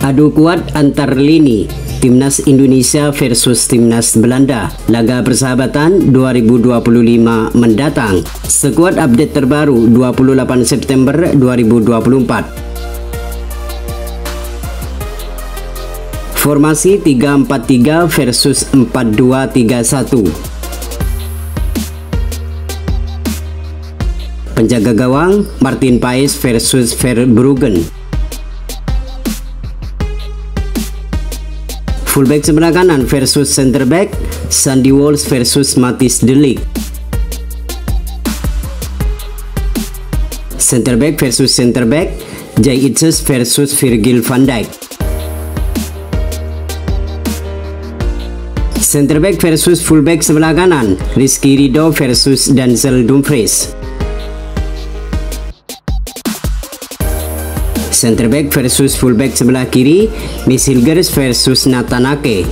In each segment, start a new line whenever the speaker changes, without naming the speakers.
Adu kuat antar lini Timnas Indonesia versus Timnas Belanda, laga persahabatan 2025 mendatang. Skuad update terbaru 28 September 2024. Formasi 3-4-3 versus 4-2-3-1. Penjaga gawang Martin Paes versus Verbruggen. Fullback sebelah kanan versus center back Sandy Walsh versus Matthijs de Ligt. Center back versus center back Jay Itzes versus Virgil van Dijk. Center back versus fullback sebelah kanan Rizky Ridho versus Denzel Dumfries. Center back versus fullback sebelah kiri Mies Hilgers versus Nathan Ake.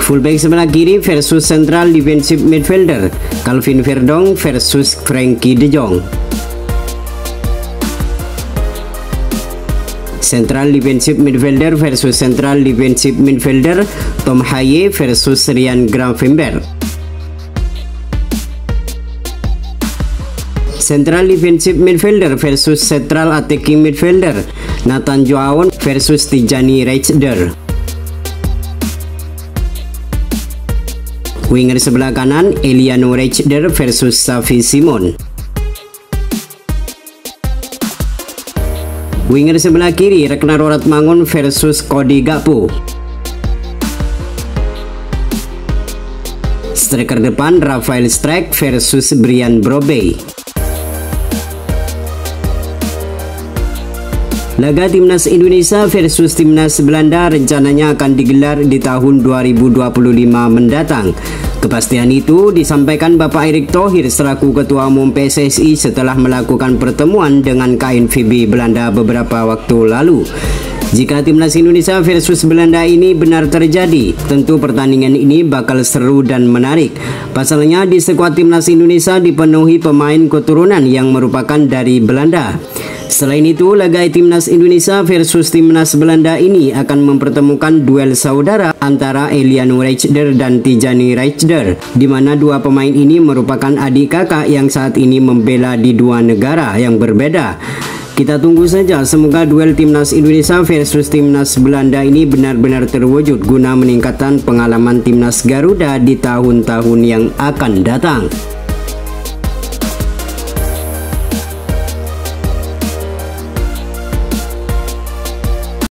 Fullback sebelah kiri versus central defensive midfielder Calvin Verdong versus Frenkie de Jong. Central defensive midfielder versus central defensive midfielder Tom Haye versus Ryan Gravenberch. Central defensive midfielder versus central attacking midfielder Nathan Joaon versus Tijani Reijder. Winger sebelah kanan Eliano Reijder versus Xavi Simon. Winger sebelah kiri Ragnar Ratmangun versus Cody Gakpo. Striker depan Rafael Struijk versus Brian Brobby. Laga Timnas Indonesia versus Timnas Belanda rencananya akan digelar di tahun 2025 mendatang. Kepastian itu disampaikan Bapak Erick Thohir selaku Ketua Umum PSSI setelah melakukan pertemuan dengan KNVB Belanda beberapa waktu lalu. Jika Timnas Indonesia versus Belanda ini benar terjadi, tentu pertandingan ini bakal seru dan menarik. Pasalnya di skuad Timnas Indonesia dipenuhi pemain keturunan yang merupakan dari Belanda. Selain itu, laga Timnas Indonesia versus Timnas Belanda ini akan mempertemukan duel saudara antara Eliano Reijder dan Tijani Reijder, di mana dua pemain ini merupakan adik kakak yang saat ini membela di dua negara yang berbeda. Kita tunggu saja, semoga duel Timnas Indonesia versus Timnas Belanda ini benar-benar terwujud guna meningkatkan pengalaman Timnas Garuda di tahun-tahun yang akan datang.